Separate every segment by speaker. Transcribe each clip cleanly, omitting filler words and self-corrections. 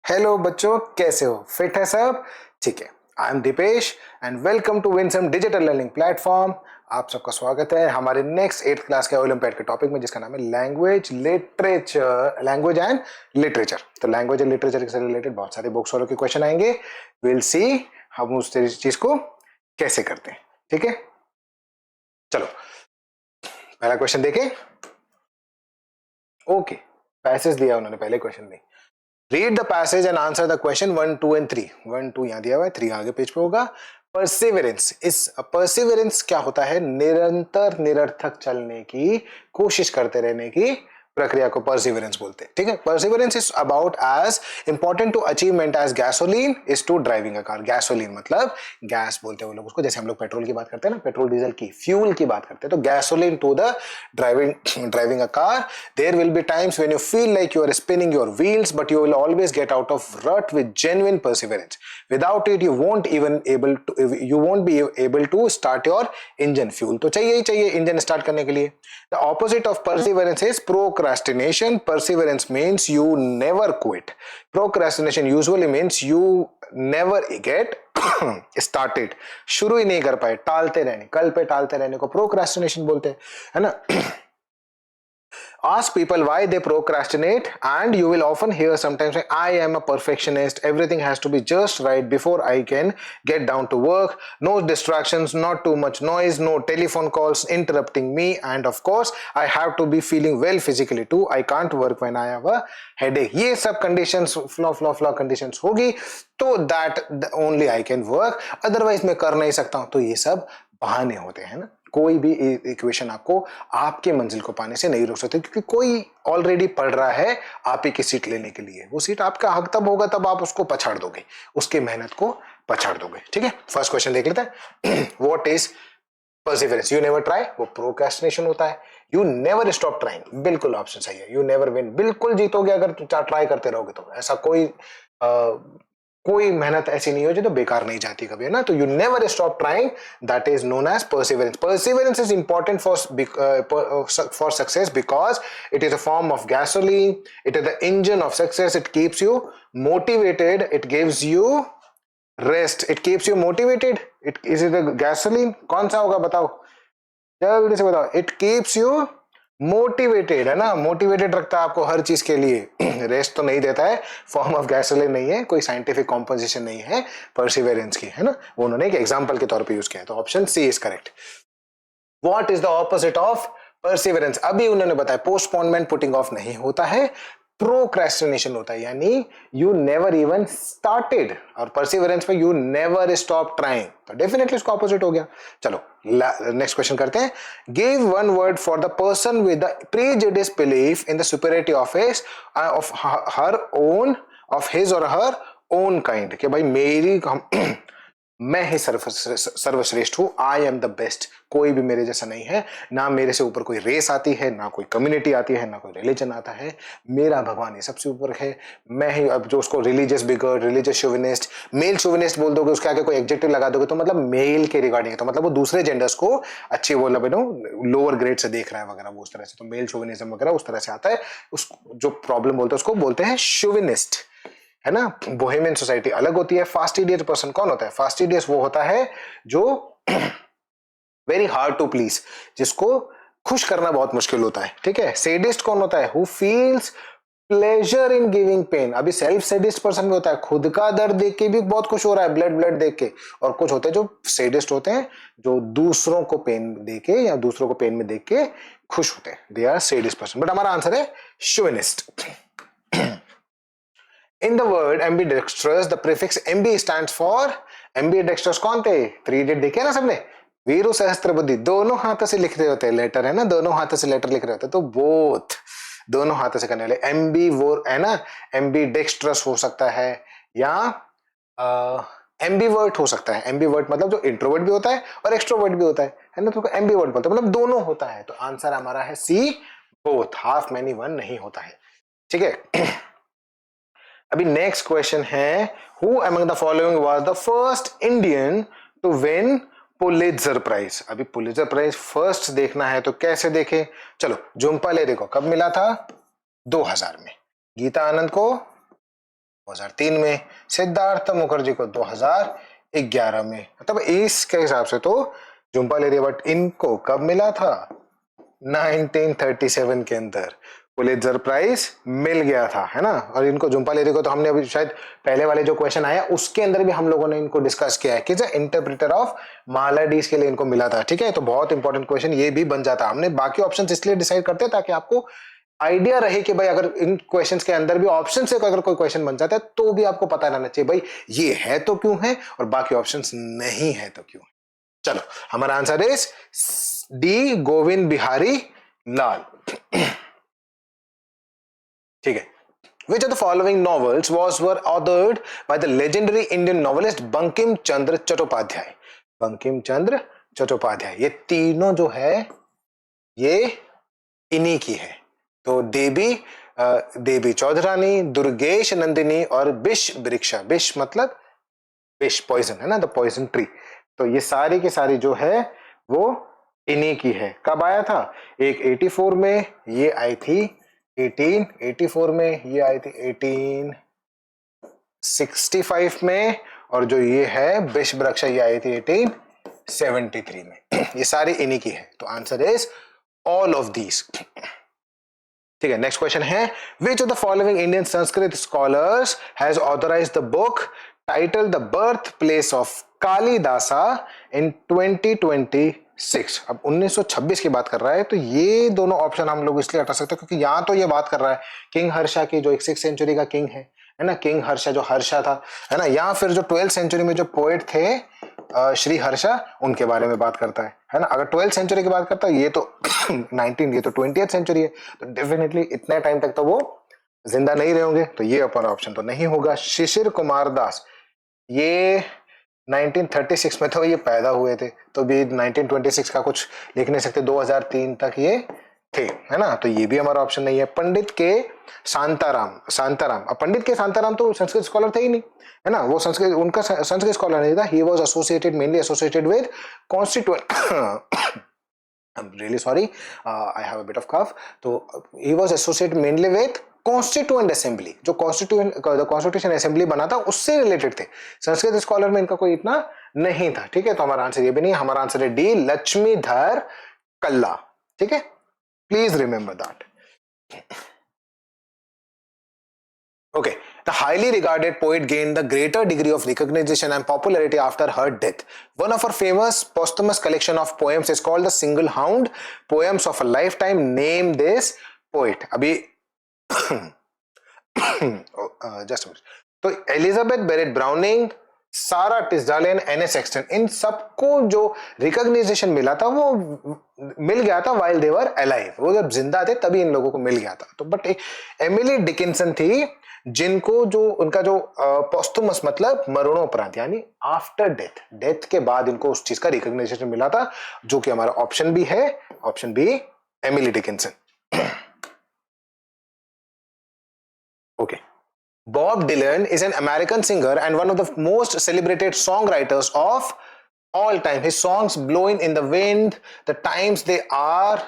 Speaker 1: Hello बच्चों, कैसे हो? फिट है सब? ठीक है। I am Dipesh and welcome to Winsome digital learning platform. आप सबका स्वागत है हमारे नेक्स्ट 8th क्लास के ओलंपियाड के टॉपिक में, जिसका नाम है language literature, language and literature. तो लैंग्वेज एंड लिटरेचर से रिलेटेड बहुत सारे बुक्स वालों के क्वेश्चन आएंगे। विल सी हम उस चीज को कैसे करते हैं। ठीक है, चलो पहला क्वेश्चन देखें। ओके, पैसेज दिया उन्होंने पहले क्वेश्चन में। Read the passage and answer the question 1, 2 and 3। 1, 2 यहां दिया हुआ है, 3 आगे पेज पे होगा। परसिवरेंस, इस परसिवरेंस क्या होता है? निरंतर निरर्थक चलने की कोशिश करते रहने की प्रक्रिया को परसिवरेंस बोलते हैं। ठीक है, perseverance is about as important to achievement as gasoline is to driving a car. Gasoline मतलब गैस बोलते हैं वो लोग उसको, जैसे हम लोग पेट्रोल की बात करते हैं ना, पेट्रोल डीजल की फ्यूल की बात करते हैं, तो gasoline to the driving a car. There will be times when you feel like you are spinning your wheels, but you will always get out of rut with genuine perseverance. Without it, you won't be able to start your engine. Fuel तो चाहिए ही चाहिए engine start करने के लिए। The opposite of perseverance is procrastination. Perseverance means you never quit. Procrastination usually means you never get started. शुरू ही नहीं कर पाए, टालते रहने, कल पे टालते रहने को प्रोक्रेस्टिनेशन बोलते हैं, है ना। Ask people why they procrastinate and you will often hear sometimes like, I am a perfectionist, everything has to be just right before I can get down to work, no distractions, not too much noise, no telephone calls interrupting me, and of course I have to be feeling well physically too, I can't work when I have a headache. ये सब conditions flaw conditions होगी तो that only I can work, otherwise मैं कर नहीं सकता हूं। तो ये सब बहाने होते हैं ना। कोई भी इक्वेशन आपको आपके मंजिल को पाने से नहीं रोक सकते, क्योंकि कोई ऑलरेडी पढ़ रहा है आप ही की सीट लेने के लिए। वो सीट आपका हक तब होगा तब आप उसको पछाड़ दोगे, उसकी मेहनत को पछाड़ दोगे। ठीक है, फर्स्ट क्वेश्चन देख लेते हैं। What is perseverance? You never try, वो प्रोक्रेस्टिनेशन होता है। यू नेवर स्टॉप ट्राइंग, बिल्कुल ऑप्शन सही है। यू नेवर विन, बिल्कुल जीतोगे अगर ट्राई करते रहोगे तो। ऐसा कोई मेहनत ऐसी नहीं हो जो तो बेकार नहीं जाती कभी, है ना। तो you never stop trying, that is known as perseverance. Perseverance is important for success because it is a form of gasoline, it is the engine of success, it keeps you motivated, it gives you rest, it keeps you motivated. It is it gasoline? कौन सा होगा बताओ, जल्दी से बताओ। It keeps you motivated, है ना, motivated रखता है आपको हर चीज के लिए। रेस्ट तो नहीं देता है, फॉर्म ऑफ गैसोलीन नहीं है, कोई साइंटिफिक कॉम्पोजिशन नहीं है परसिवरेंस की, है ना। वो उन्होंने एक एग्जांपल के तौर पे यूज किया है, तो option C is correct. What is the opposite of perseverance? अभी उन्होंने बताया पोस्टपोनमेंट, पुटिंग ऑफ नहीं होता है, प्रोक्रेस्टिनेशन होता है, यानी यू नेवर इवन स्टार्टेड। और परसिवरेंस पे यू नेवर स्टॉप ट्राइंग, तो डेफिनेटली उसका ऑपोजिट हो गया। चलो नेक्स्ट क्वेश्चन करते हैं। Give one word for the person with the prejudice belief in the superiority of her own, of his और हर ओन काइंड, कि भाई मेरी मैं ही सर्वश्रेष्ठ हूं, आई एम द बेस्ट, कोई भी मेरे जैसा नहीं है, ना मेरे से ऊपर कोई रेस आती है, ना कोई कम्युनिटी आती है, ना कोई रिलीजन आता है, मेरा भगवान ही सबसे ऊपर है, मैं ही। अब जो उसको रिलीजियस बिगड़, रिलीजियस शोविनिस्ट, मेल शोविनिस्ट बोल दोगे, उसके आगे कोई एडजेक्टिव लगा दोगे तो मतलब मेल के रिगार्डिंग है, तो मतलब वो दूसरे जेंडर्स को अच्छे वो लोअर ग्रेड से देख रहा है वगैरह, वो उस तरह से, तो मेल शोविनिज्म वगैरह उस तरह से आता है। उस जो प्रॉब्लम बोलते हैं उसको बोलते हैं शोविनिस्ट, है ना। बोहेमियन सोसाइटी अलग होती है। फास्टिडियस पर्सन कौन होता है? फास्टिडियस वो होता है जो वेरी हार्ड टू प्लीज, जिसको खुश करना बहुत मुश्किल होता है। ठीक है। सेडिस्ट कौन होता है? Who feels pleasure in giving pain. अभी सेल्फ सेडिस्ट पर्सन भी होता है, खुद का दर्द देख के भी बहुत खुश हो रहा है, ब्लड देख के। और कुछ होते हैं जो सेडिस्ट होते हैं, जो दूसरों को पेन देके या दूसरों को पेन में देख के खुश होते हैं, they are sadist person. But हमारा आंसर है chauvinist. In the word ambidextrous, the prefix MB stands for, ambidextrous कौन थे? 3 इडियट देखे ना सबने, वीरू सहस्त्रबुद्धि, दोनों हाथों से लिख रहे होते हैं लेटर, है ना, दोनों हाथों से लेटर लिख रहे होते हैं, तो बोथ, दोनों हाथों से करने वाले। एमबी वो है ना, एम्बीडेक्स्ट्रस हो सकता है या एम्बीवर्ट हो सकता है। एम्बीवर्ट मतलब जो इंट्रोवर्ट भी होता है और एक्सट्रोवर्ट भी होता है ना, तो एम्बीवर्ट बोलते हैं, मतलब दोनों होता है। तो आंसर हमारा है C, both, half many one नहीं होता है। ठीक है। अभी नेक्स्ट क्वेश्चन है, who among the following was the first Indian to win Pulitzer prize? अभी पुलित्जर प्राइज फर्स्ट देखना है तो कैसे देखें? चलो जुम्पा ले, देखो कब मिला था, 2000 में। गीता आनंद को 2003 में, सिद्धार्थ मुखर्जी को 2011 में। मतलब इसके हिसाब से तो झुंपा लेरी अवार्ड इनको कब मिला था? 1937 के अंदर पुलित्जर प्राइज मिल गया था, है ना। और इनको झुंपा लेरी को तो हमने अभी शायद पहले वाले जो क्वेश्चन आया उसके अंदर भी हम लोगों ने इनको डिस्कस किया है कि इंटरप्रेटर ऑफ मालाडीज के लिए इनको मिला था, ठीक है। तो बहुत इंपॉर्टेंट क्वेश्चन ये भी बन जाता। हमने बाकी ऑप्शंस इसलिए डिसाइड करते हैं ताकि आपको आइडिया रहे कि भाई अगर इन क्वेश्चंस के अंदर भी ऑप्शन से अगर कोई क्वेश्चन बन जाता है तो भी आपको पता रहना चाहिए भाई ये है तो क्यों है और बाकी ऑप्शंस नहीं है तो क्यों है। चलो हमारा answer is D, Govind Bihari Lal. ठीक है। Which of the following novels were authored by the legendary Indian novelist Bankim Chandra Chattopadhyay? Bankim Chandra Chattopadhyay, ये तीनों जो है ये इन्हीं की है। तो देवी चौधरानी, दुर्गेश नंदिनी और विष वृक्षा। विष मतलब विष, पॉइजन, है ना, द पॉइजन ट्री। तो ये सारी की सारी जो है वो इन्हीं की है। कब आया था? एक 84 में, ये आई थी 1884 में, ये आई थी 1865 में, और जो ये है विष वृक्षा ये आई थी 1873 में। ये सारी इन्हीं की है। तो answer is all of these. ठीक है। नेक्स्ट क्वेश्चन है which of the following Indian Sanskrit scholars has authorised the book title the birth place of Kalidasa in 2026? अब 1926 की बात कर रहा है, तो ये दोनों ऑप्शन हम लोग इसलिए हटा सकते हैं क्योंकि यहां तो ये बात कर रहा है किंग हर्षा की, जो 6th सेंचुरी का किंग है ना, किंग हर्षा जो हर्षा था, है ना, या फिर जो 12th सेंचुरी में जो पोएट थे श्री हर्षा, उनके बारे में बात करता है ना। अगर 12th सेंचुरी की बात करता है, ये तो 19, ये तो 20th सेंचुरी है, तो डेफिनेटली इतने टाइम तक तो वो जिंदा नहीं रहे होंगे, तो ये अपना ऑप्शन तो नहीं होगा। शिशिर कुमार दास, ये 1936 में तो ये पैदा हुए थे, तो भी 1926 का कुछ लिख नहीं सकते, 2003 तक ये थे, है ना, तो ये भी हमारा ऑप्शन नहीं है। पंडित के शांताराम, अब पंडित के शांताराम तो संस्कृत स्कॉलर थे ही नहीं, है ना, वो संस्कृत, उनका संस्कृत स्कॉलर नहीं था। He was associated, mainly associated with constituent, I'm really sorry, I have a bit of cough. तो he was associated mainly with constituent assembly, जो कॉन्स्टिट्यूशन असेंबली बना था उससे रिलेटेड थे। संस्कृत स्कॉलर में इनका कोई इतना नहीं था, ठीक है। तो हमारा आंसर ये भी नहीं है, हमारा आंसर है डी, लक्ष्मीधर कल्ला, ठीक है। Please remember that. Okay, the highly regarded poet gained the greater degree of recognition and popularity after her death. One of her famous posthumous collection of poems is called the Single Hound Poems of a Lifetime. Name this poet. अभी just a minute. तो Elizabeth बेरेट browning, सारा टिस्डालेन, NS. Sexton, इन सबको जो recognition मिला था वो मिल गया था वाइल दे वर अलाइव, वो जब जिंदा थे तभी इन लोगों को मिल गया था। तो बट एमिली डिकिंसन थी जिनको जो उनका जो पोस्टुमस मतलब मरणोपरांत, यानी आफ्टर डेथ, डेथ के बाद इनको उस चीज का रिकॉग्निशन मिला था, जो कि हमारा ऑप्शन बी है, option B, Emily Dickinson. Okay. Bob Dylan is an American singer and one of the most celebrated songwriters of all time. His songs Blowing in the Wind, The Times They Are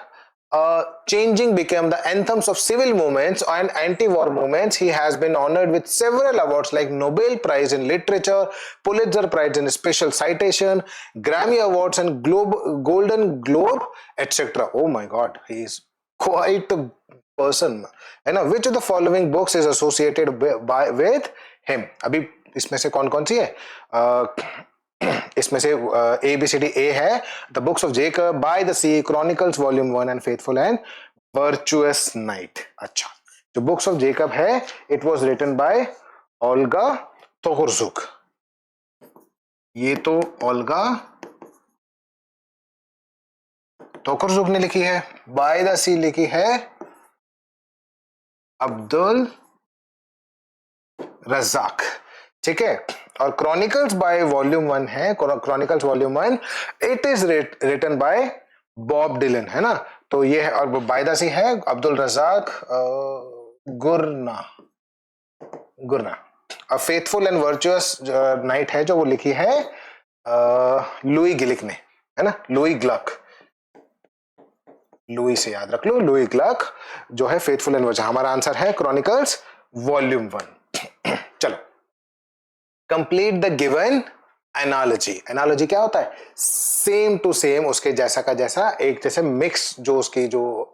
Speaker 1: Changing became the anthems of civil movements and anti-war movements. He has been honored with several awards like Nobel Prize in Literature, Pulitzer Prize in Special Citation, Grammy Awards and Golden Globe, etc. Oh my God, he is quite a person, है ना। Which of the following books is associated with him? अभी इसमें से कौन कौन सी है? इसमें से ABCD A है The Books of Jacob, By the Sea, Chronicles Volume 1 and Faithful and Virtuous Night. अच्छा, जो Books of Jacob है, it was written by Olga Tokarczuk. ये तो ओल्गा टोकरजुक ने लिखी है। बाय द सी लिखी है अब्दुल रज़ाक, ठीक है। और क्रॉनिकल्स बाय वॉल्यूम 1 है, chronicles volume 1, it is written by Bob Dylan, है ना। तो ये है, और बाय द सी है अब्दुल रज़ाक गुरना। और फेथफुल एंड वर्चुअस नाइट है जो वो लिखी है लुई गिलिक ने, है ना, लुई ग्लक, लुई से याद रख लो, लुई ग्लक जो है फेथफुल एंड वर्चुअस। हमारा आंसर है क्रॉनिकल्स वॉल्यूम 1। चलो complete the given analogy. Analogy क्या होता है? सेम टू सेम, उसके जैसा का जैसा, एक जैसे मिक्स, जो उसकी जो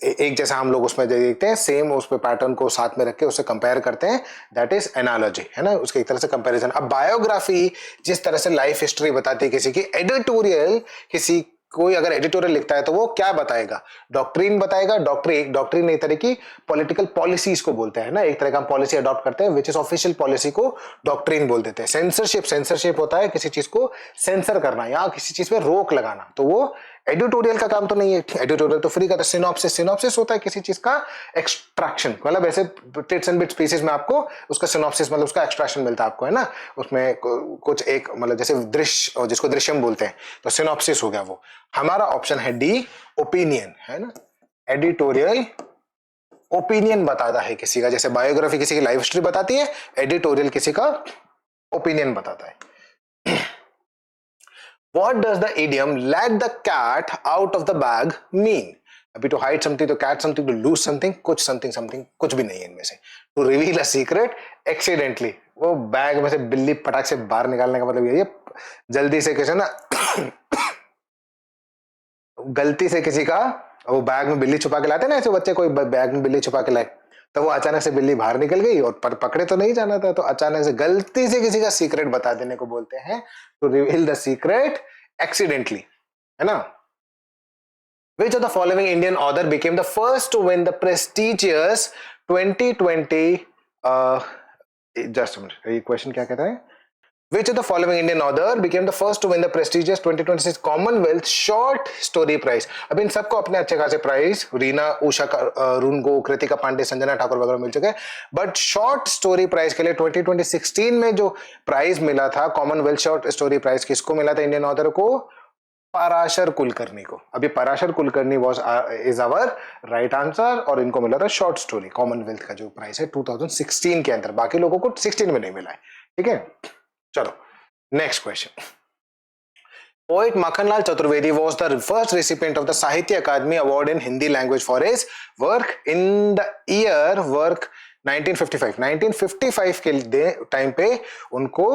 Speaker 1: एक जैसा हम लोग उसमें देखते हैं, सेम उस पे पैटर्न को साथ में रख के उससे कंपेयर करते हैं, दैट इज एनालॉजी, है ना, उसके एक तरह से कंपैरिजन। अब बायोग्राफी जिस तरह से लाइफ हिस्ट्री बताती है किसी की, एडिटोरियल किसी कोई अगर एडिटोरियल लिखता है तो वो क्या बताएगा? डॉक्ट्रिन बताएगा। डॉक्ट्रिन एक तरह की पॉलिटिकल पॉलिसीज को बोलते हैं ना, एक तरह का हम पॉलिसी अडॉप्ट करते हैं विच इज ऑफिशियल पॉलिसी को डॉक्ट्रिन बोल देते हैं। सेंसरशिप होता है किसी चीज को सेंसर करना या किसी चीज पे रोक लगाना, तो वो एडिटोरियल का काम तो नहीं है। एडिटोरियल तो फ्री का था। सिनॉप्सिस होता है किसी चीज का एक्सट्रैक्शन, मतलब ऐसे टिट्स एंड बिट्स पीसेस में आपको उसका सिनॉप्सिस मतलब उसका एक्सट्रैक्शन मिलता है आपको, है ना, उसमें कुछ एक मतलब जैसे दृश्य, जिसको दृश्यम बोलते हैं, तो सिनॉप्सिस हो गया वो। हमारा ऑप्शन है डी, ओपिनियन, है ना। एडिटोरियल ओपिनियन बताता है किसी का, जैसे बायोग्राफी किसी की लाइफ हिस्ट्री बताती है, एडिटोरियल किसी का ओपिनियन बताता है। What does the idiom let the cat out of the bag mean? अभी to hide something, to catch something, to lose something, कुछ something कुछ भी नहीं है इनमें से। To reveal a secret accidentally, वो बैग में से बिल्ली पटाख से बाहर निकालने का मतलब यही है, जल्दी से किसी ना गलती से किसी का, वो बैग में बिल्ली छुपा के लाते ना, ऐसे बच्चे कोई बैग में बिल्ली छुपा के लाए, तो वो अचानक से बिल्ली बाहर निकल गई और पर पकड़े तो नहीं जाना था, तो अचानक से गलती से किसी का सीक्रेट बता देने को बोलते हैं to reveal the secret accidentally, है ना। Which of the following Indian author became the first to win the prestigious 2020 just a minute, ये क्वेश्चन क्या कहता है? Which of the following Indian author became the first to win the prestigious 2026 Commonwealth Short Story Prize? अब इन सबको अपने अच्छे खासे prize, Reena, Usha, रुनको, Kritika Pandey, Sanjana Thakur वगैरह मिल चुके हैं, बट शॉर्ट स्टोरी प्राइज के लिए 2016 में जो प्राइज मिला था, कॉमनवेल्थ शॉर्ट स्टोरी प्राइज, किसको मिला था? इंडियन ऑथर को पराशर कुलकर्णी को। अभी Parashar Kulkarni is our right answer, और इनको मिला था शॉर्ट स्टोरी, कॉमनवेल्थ का जो प्राइज है 2016 के अंदर, बाकी लोगों को 16 में नहीं मिला है, ठीक है। चलो next question. Poet Makhanlal Chaturvedi was the first recipient of the Sahitya Akademi Award in Hindi language for his work in the year work 1955। 1955 के टाइम पे उनको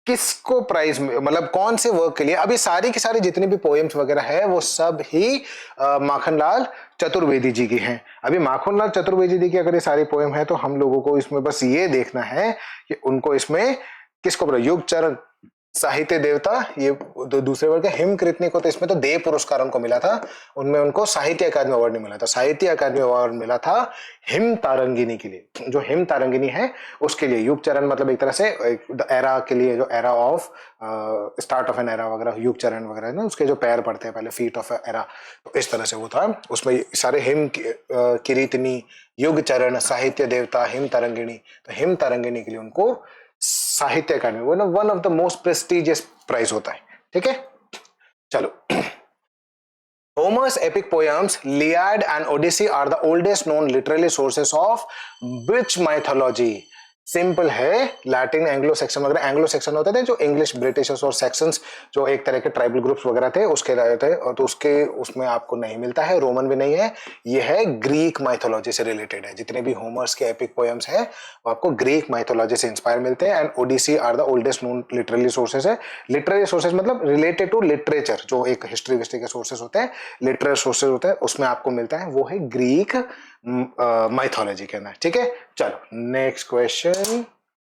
Speaker 1: किसको प्राइज, मतलब कौन से वर्क के लिए? अभी सारी की सारी जितनी भी पोएम्स वगैरह है वो सब ही माखनलाल चतुर्वेदी जी की हैं। अभी माखनलाल चतुर्वेदी जी की अगर ये सारी पोएम है तो हम लोगों को इसमें बस ये देखना है कि उनको इसमें किसको, युग चरण साहित्य देवता, ये दूसरे वर्ग है। हिम कृतनी को तो इसमें तो देव पुरस्कार उनको मिला था, उनमें उनको साहित्य अकादमी अवार्ड नहीं मिला था। साहित्य अकादमी अवार्ड मिला था हिम तारंगिनी के लिए, जो हिम तारंगिनी है उसके लिए। युग चरण मतलब एक तरह से एरा के लिए, जो era of start of an era वगैरह, युग चरण वगैरह ना, उसके जो पैर पड़ते हैं पहले, फीट ऑफ एरा, तो इस तरह से वो था। उसमें सारे हिम किरीतनी, युग चरण, साहित्य देवता, हिम तारंगिणी, तो हिम तारंगिनी के लिए उनको साहित्य अकादमी, वो ना one of the most prestigious prize होता है, ठीक है। चलो, Homer's epic poems Iliad and Odyssey are the oldest known literary sources of which mythology? Simple है, लैटिन, एंग्लो सेक्शन वगैरह, एंग्लो सेक्शन होते थे जो इंग्लिश, ब्रिटिश और सेक्शंस, जो एक तरह के ट्राइबल ग्रुप्स वगैरह थे उसके रहे थे, और तो उसके उसमें आपको नहीं मिलता है, रोमन भी नहीं है, ये है ग्रीक माइथोलॉजी से रिलेटेड है। जितने भी होमर्स के एपिक पोएम्स हैं वो आपको ग्रीक माइथोलॉजी से इंस्पायर मिलते हैं। And Odyssey are the oldest known literary sources है। लिटरेरी सोर्सेज मतलब रिलेटेड टू लिटरेचर, जो एक हिस्ट्री विस्ट्री के सोर्सेज होते हैं, लिटरेरी सोर्सेज होते हैं, उसमें आपको मिलता है, वो है ग्रीक माइथोलॉजी के अंदर, ठीक है। चलो next question.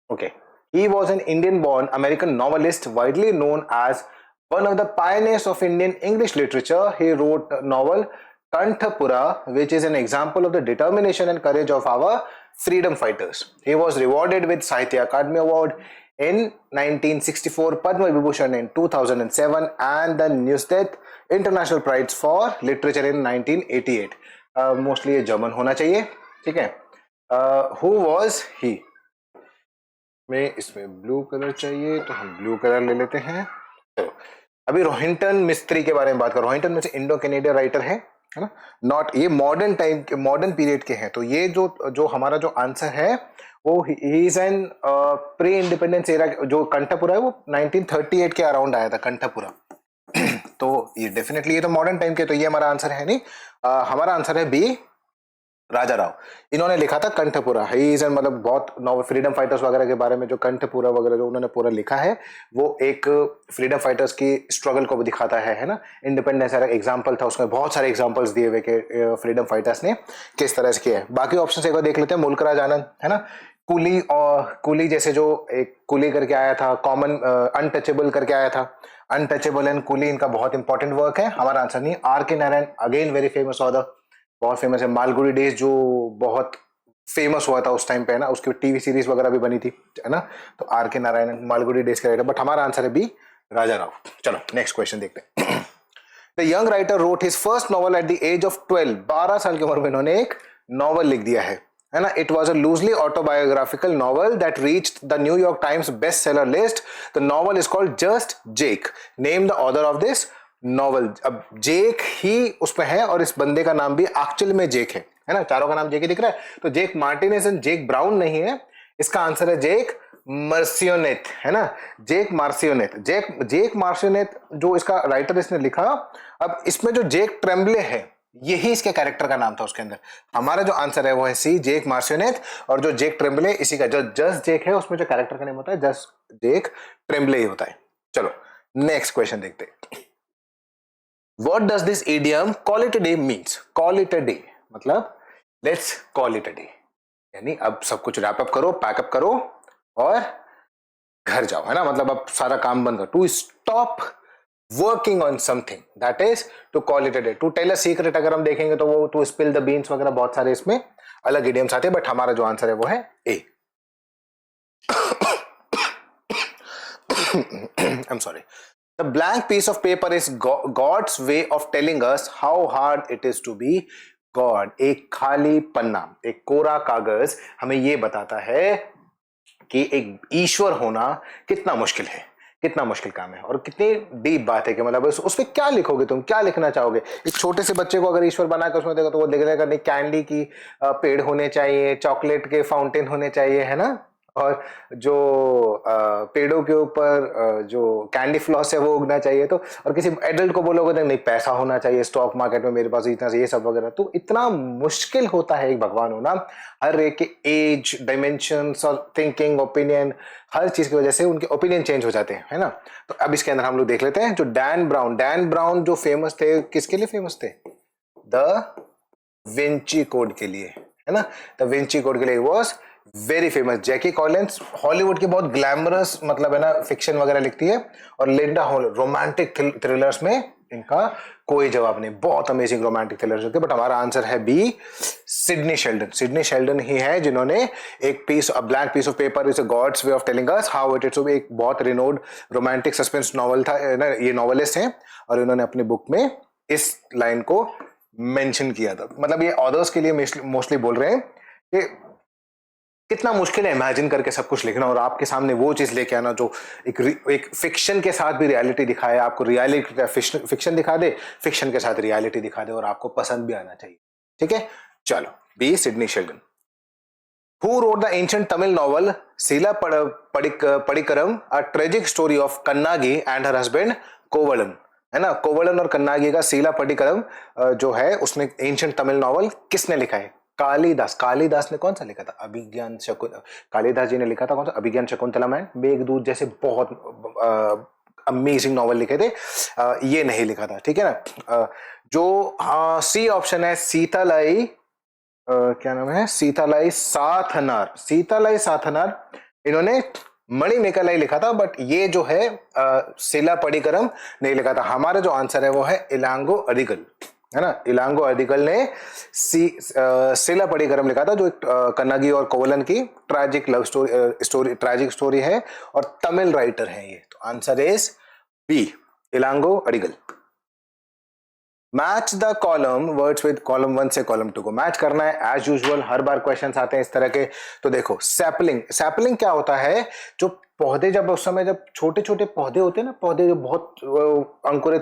Speaker 1: Okay, he was an Indian born American novelist widely known as one of the pioneers of Indian English literature. He wrote a novel Kanthapura, which is an example of the determination and courage of our freedom fighters. He was rewarded with Sahitya Akademi Award in 1964, Padma Vibhushan in 2007, and the Neustadt International Prize for Literature in 1988. Mostly ये German होना चाहिए, ठीक है। Who was he में इसमें blue colour चाहिए तो हम ब्लू कलर ले लेते हैं। तो अभी रोहिंटन मिस्त्री के बारे में बात करो। रोहिंटन में से इंडो कैनेडियन राइटर है ना, नॉट, ये मॉडर्न टाइम के, मॉडर्न पीरियड के हैं। तो ये जो हमारा जो आंसर है वो he is an pre independence era. जो कंठपुरा है वो 1938 के अराउंड आया था कंठपुरा। तो ये डेफिनेटली ये तो मॉडर्न टाइम के, तो ये हमारा आंसर है नहीं। हमारा आंसर है बी, राजा राव, इन्होंने लिखा था कंठपुरा। ही इज मतलब बहुत नॉवल फ्रीडम फाइटर्स वगैरह के बारे में जो कंठपुरा वगैरह जो उन्होंने पूरा लिखा है, वो एक फ्रीडम फाइटर्स की स्ट्रगल को दिखाता है ना। इंडिपेंडेंस का एग्जांपल था, उसमें बहुत सारे एग्जांपल्स दिए हुए कि फ्रीडम फाइटर्स ने किस तरह से किया है। बाकी ऑप्शन एक बार देख लेते हैं। मुल्क राज आनंद है ना, कुली, और कुली जैसे जो एक कुली करके आया था, कॉमन अनटचेबल करके आया था, अनटचेबल एंड कुली, इनका बहुत इंपॉर्टेंट वर्क है। हमारा आंसर नहीं। Are K Narayan again very famous author, बहुत फेमस है। मालगुडी डेज जो बहुत फेमस हुआ था उस टाइम पे है ना, उसकी टीवी सीरीज वगैरह भी बनी थी है ना। तो R K Narayan Malgudi days का राइटर, बट हमारा आंसर है बी, राजा राव। चलो नेक्स्ट क्वेश्चन देखते हैं। The young writer wrote his first novel at the age of 12। 12 साल की उम्र में इन्होंने एक नॉवल लिख दिया है ना। It was a loosely autobiographical novel that reached the New York times best seller list. The novel is called just Jake. Name the author of this novel. अब जेक ही उसमें है और इस बंदे का नाम भी एक्चुअल में जेक है ना। चारों का नाम जेक ही दिख रहा है, तो जेक मार्टिनेज एंड जेक ब्राउन नहीं है। इसका आंसर है जेक मार्सियोनेट है ना, जेक मार्सियोनेट। जेक मार्सियोनेट जो इसका राइटर इसने लिखा। अब इसमें जो जेक ट्रेम्बले है, यही इसके कैरेक्टर का नाम था उसके अंदर। हमारा जो आंसर है वो है सी, जेक मार्सियोनेट। और जो जेक ट्रेम्बले, इसी का जो जस्ट जेक है, उसमें जो कैरेक्टर का नेम होता है जस्ट जेक ट्रेम्बले ही होता है। चलो नेक्स्ट क्वेश्चन देखते हैं। What does this idiom call it a day means? Call it a day मतलब let's call it a day, यानी अब सब कुछ रैप अप करो, पैकअप करो और घर जाओ है ना। मतलब अब सारा काम बंद करो। To stop working on something, that is to call it a day. To tell a secret अगर हम देखेंगे तो वो टू स्पिल द बीन्स वगैरह बहुत सारे इसमें अलग इडियम्स आते हैं, बट हमारा जो आंसर है वो है ए। I'm sorry. The blank piece of paper is God's way of telling us how hard it is to be God. एक खाली पन्ना, एक कोरा कागज हमें ये बताता है कि एक ईश्वर होना कितना मुश्किल है, कितना मुश्किल काम है, और कितनी डीप बात है कि मतलब उसमें क्या लिखोगे तुम, क्या लिखना चाहोगे। एक छोटे से बच्चे को अगर ईश्वर बना कर उसमें देखो तो वो लिख देगा नहीं, कैंडी की पेड़ होने चाहिए, चॉकलेट के फाउंटेन होने चाहिए है ना, और जो पेड़ों के ऊपर जो कैंडी फ्लॉस है वो उगना चाहिए। तो और किसी एडल्ट को बोलोगे तो नहीं, पैसा होना चाहिए स्टॉक मार्केट में मेरे पास इतना से, ये सब वगैरह। तो इतना मुश्किल होता है एक भगवान होना। हर एक के एज, डायमेंशंस और थिंकिंग, ओपिनियन, हर चीज की वजह से उनके ओपिनियन चेंज हो जाते हैं है ना। तो अब इसके अंदर हम लोग देख लेते हैं जो डैन ब्राउन जो फेमस थे, किसके लिए फेमस थे? द विंची कोड के लिए है ना। द विंची कोड के लिए was very famous. Jackie Collins Hollywood की बहुत ग्लैमरस मतलब है ना फिक्शन वगैरह लिखती है, और लिंडा हॉल रोमांटिक थ्रिलर्स में इनका कोई जवाब नहीं, बहुत अमेजिंग रोमांटिक थ्रिलर्स होते हैं। बट हमारा आंसर है बी, सिडनी शेल्डन ही है जिन्होंने एक blank piece of paper is a God's way of telling us how it is to be, एक बहुत रिनोड रोमांटिक सस्पेंस नॉवल था ना। ये नॉवेलिस्ट हैं और इन्होंने अपनी बुक में इस लाइन को मेंशन किया था। मतलब ये ऑथर्स के लिए मोस्टली बोल रहे हैं कि कितना मुश्किल है इमेजिन करके सब कुछ लिखना, और आपके सामने वो चीज लेके आना जो एक फिक्शन के साथ भी रियलिटी दिखाए, आपको रियलिटी फिक्शन दिखा दे, फिक्शन के साथ रियलिटी दिखा दे, और आपको पसंद भी आना चाहिए। ठीक है, चलो B, Sidney Sheldon. Who wrote the ancient Tamil novel Sila Padikaram, a tragic story of Kannagi and her husband Kovalan? है ना, कोवलन और कन्नागी का सीला पडिकरम जो है उसमें एंशिएंट तमिल नॉवल किसने लिखा है? कालिदास ने कौन सा लिखा था? अभिज्ञान शकुंतला। कालिदास जी ने लिखा था कौन सा? अभिज्ञान शकुंतला में मेघदूत जैसे बहुत अमेजिंग नॉवल लिखे थे, ये नहीं लिखा था। ठीक है ना। जो सी ऑप्शन है सीतालाई, क्या नाम है, सीतालाई साथनार, इन्होंने मणिमेकालाई लिखा था, बट ये जो है सिला पडिकरम नहीं लिखा था। हमारा जो आंसर है वो है इलांगो अदिगल है ना। इलांगो अदिगल ने सिला पडिकरम लिखा था, जो कन्नगी और कोवलन की ट्रैजिक लव ट्रैजिक स्टोरी है, और तमिल राइटर है ये। तो answer is B, Ilango Adigal. Match the column words with column 1 से कॉलम 2 को मैच करना है एज यूजुअल। हर बार क्वेश्चंस आते हैं इस तरह के। तो देखो सैपलिंग क्या होता है? जो पौधे, जब उस समय जब छोटे छोटे पौधे होते हैं ना, पौधे जो बहुत अंकुरित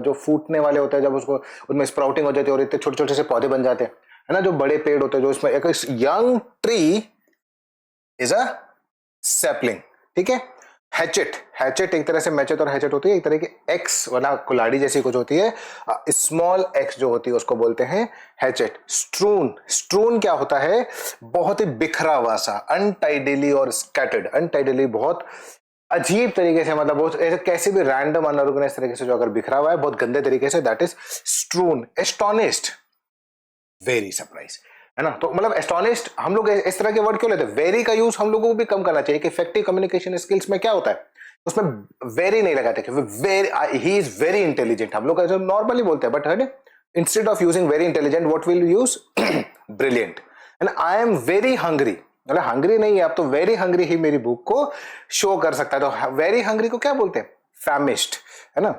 Speaker 1: जो फूटने वाले होते हैं, जब उसको उनमें स्प्राउटिंग हो जाती है और इतने छोटे छोटे से पौधे बन जाते हैं है ना, जो बड़े पेड़ होते हैं, जो इसमें एक young tree is a sapling. ठीक है, हैचेट, हैचेट एक तरह से मैचेट और हैचेट होती है, एक तरह की एक्स वाला कुल्हाड़ी जैसी कुछ होती है, स्मॉल एक्स जो होती है उसको बोलते हैं हैचेट। स्ट्रून, स्ट्रून क्या होता है, बहुत ही बिखरा हुआ सा, अनटाइडली और स्कैटर्ड, अनटाइडली बहुत अजीब तरीके से, मतलब वो ऐसे कैसे भी रैंडम अनऑर्गेनाइज तरीके से जो अगर बिखरा हुआ है बहुत गंदे तरीके से, that is stunned. Astonished, very surprise, है ना। तो मतलब एस्टोनिश्ड हम लोग इस तरह के वर्ड क्यों लेते हैं, वेरी का यूज हम लोगों को भी कम करना चाहिए कि इफेक्टिव कम्युनिकेशन स्किल्स में क्या होता है, उसमें वेरी नहीं लगाते कि very, he is very intelligent, हम लोग ऐसे नॉर्मली बोलते हैं, बट है instead of using very intelligent what will use, brilliant, है ना। आई एम वेरी हंग्री, मतलब हंग्री नहीं है आप, तो वेरी हंग्री ही मेरी भूख को शो कर सकता है, तो वेरी हंग्री को क्या बोलते हैं, फैमिश्ड, है ना।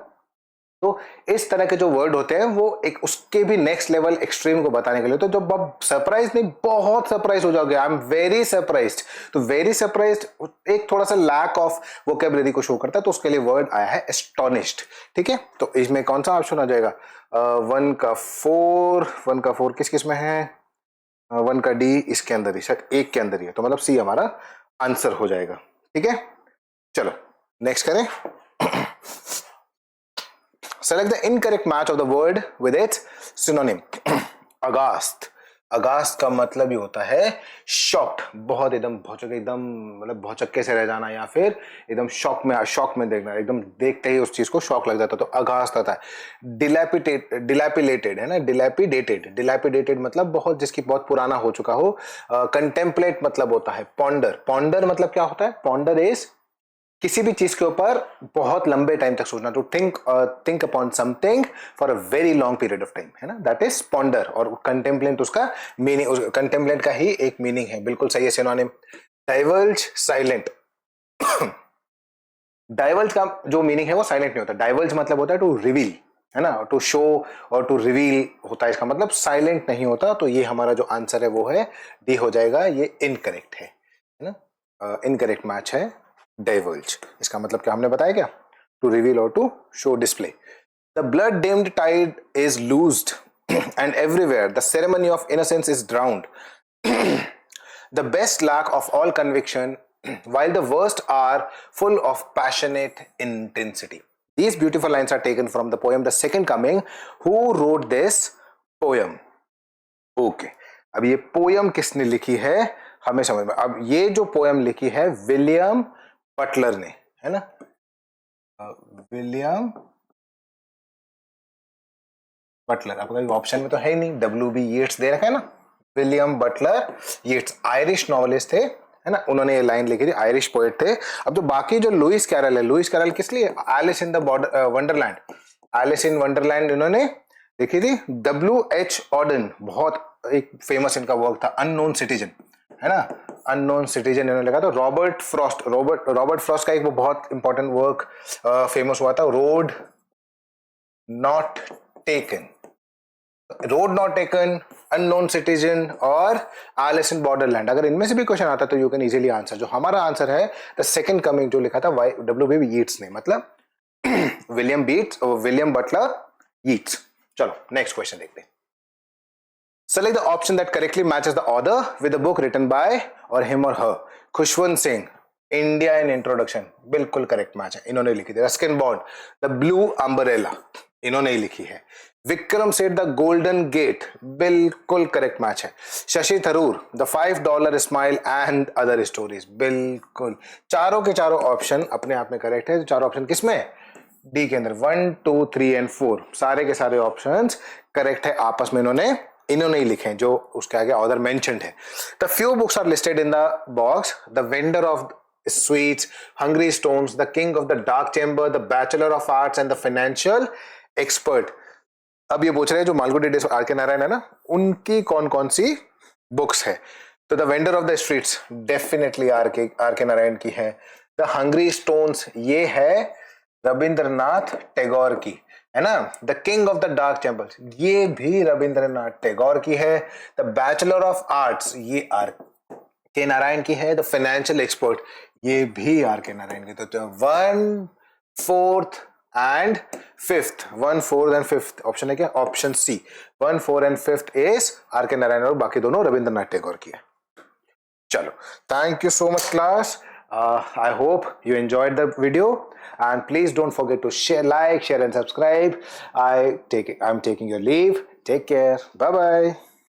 Speaker 1: तो इस तरह के जो वर्ड होते हैं वो एक उसके भी नेक्स्ट लेवल एक्सट्रीम को बताने के लिए, तो जब आप सरप्राइज नहीं, बहुत सरप्राइज हो जाओगे, आई एम वेरी सरप्राइज्ड, तो वेरी सरप्राइज्ड एक थोड़ा सा लैक ऑफ वोकेबलरी को शो करता है, तो उसके लिए वर्ड आया है एस्टोनिश्ड, ठीक है। तो इसमें कौन सा ऑप्शन आ जाएगा, 1 का 4, 1 का 4 किस किस में है, 1 का डी इसके अंदर ही, शायद एक के अंदर ही है, तो मतलब सी हमारा आंसर हो जाएगा, ठीक है। चलो नेक्स्ट करें। Select the incorrect match of the word with its synonym. अगास्त, अगास्त का मतलब ये होता है शॉक्ड, बहुत एकदम भौचक, एकदम मतलब भौचक्के से रह जाना, या फिर एकदम शॉक में देखना, एकदम देखते ही उस चीज को शॉक लग जाता है, तो अगास्त आता है। डिलैपिलेटेड है ना, डिलैपिडेटेड, डिलैपिडेटेड मतलब बहुत जिसकी बहुत पुराना हो चुका हो। कंटेम्पलेट मतलब होता है पॉन्डर, पॉन्डर मतलब क्या होता है, पॉन्डर इज किसी भी चीज के ऊपर बहुत लंबे टाइम तक सोचना, to think upon something for a very long period of time, है ना, दैट इज पॉन्डर। और कंटेम्पलेट उसका मीनिंग, कंटेम्पलेट का ही एक मीनिंग है, बिल्कुल सही है सिनोनिम। डाइवर्ज, साइलेंट, डाइवर्ज का जो मीनिंग है वो साइलेंट नहीं होता, डाइवर्ज मतलब होता है टू रिवील, है ना, टू शो और टू रिवील होता है इसका मतलब, साइलेंट नहीं होता। तो ये हमारा जो आंसर है वो है डी हो जाएगा, ये इनकरेक्ट है ना, इनकरेक्ट मैच है डाइवर्ज। इसका मतलब क्या हमने बताया क्या, टू रिवील और to show display. The blood dimmed tide is loosed and everywhere the ceremony of innocence is drowned, the best lack of all conviction while the worst are full of passionate intensity. These beautiful lines are taken from the poem The Second Coming. Who wrote this poem? Okay. अब ये poem किसने लिखी है हमें समझ में, अब ये जो पोयम लिखी है विलियम बटलर ने, है ना, विलियम बटलर। आपका ऑप्शन में तो है ही नहीं, W.B. येट्स दे रखा है ना, William Butler Yeats Irish novelist थे, है ना, उन्होंने ये लाइन लिखी थी, आयरिश पोएट थे। अब जो बाकी जो लुइस कैरल है, लुइस कैरल किस लिए, Alice in the Wonderland, Alice in Wonderland इन्होंने लिखी थी। W.H. ऑर्डन, बहुत एक फेमस इनका वर्क था, अननोन सिटीजन, है ना, अननोन सिटीजन इन्होंने लिखा था। रॉबर्ट फ्रॉस्ट का एक वो बहुत इंपॉर्टेंट वर्क फेमस हुआ था, road not taken, road not taken, unknown citizen और एलिस इन बॉर्डरलैंड। अगर इनमें से भी क्वेश्चन आता तो यू कैन इजीली आंसर। जो हमारा आंसर है द सेकंड कमिंग, जो लिखा था W.B. येट्स ने, मतलब विलियम बटलर येट्स। चलो नेक्स्ट क्वेश्चन देखते हैं। Select the option that correctly matches the author with the book written by or him or her. Khushwant Singh, India in introduction, बिल्कुल करेक्ट मैच है, इन्होंने लिखी थी। Ruskin bond, the blue umbrella, इन्होंने ही लिखी है। Vikram Seth, the golden gate, बिल्कुल करेक्ट मैच है। Shashi Tharoor, the $5 smile and other stories, बिल्कुल। चारों के चारों ऑप्शन अपने आप में करेक्ट है। चारों ऑप्शन किसमें, डी के अंदर, 1, 2, 3 एंड 4 सारे के सारे ऑप्शंस करेक्ट है, आपस में इन्होंने ही लिखे हैं, जो उसके आगे ऑथर मेंशन्ड है। The few books are listed in the box, the vendor of sweets, hungry stones, the king of the dark chamber, the bachelor of arts and the financial expert. अब ये पूछ रहे हैं जो Malgudi days are K Narayan है ना, उनकी कौन कौन सी बुक्स है, तो the vendor of the streets definitely R K Narayan की है। द हंग्री स्टोन्स ये है रविंद्रनाथ टैगोर की, है ना। The king of the dark chambers ये भी रविंद्रनाथ टैगोर की है। द बैचलर ऑफ आर्ट्स ये आर के नारायण की है। द फाइनेंशियल एक्सपर्ट ये भी आर के नारायण की। तो 1, 4th and 5th, 1, 4 and 5th option है क्या, option C, 1, 4 and 5th is R K Narayan और बाकी दोनों रविंद्रनाथ टैगोर की है। चलो thank you so much class. I hope you enjoyed the video, and please don't forget to share, like, share, and subscribe. I'm taking your leave. Take care. Bye bye.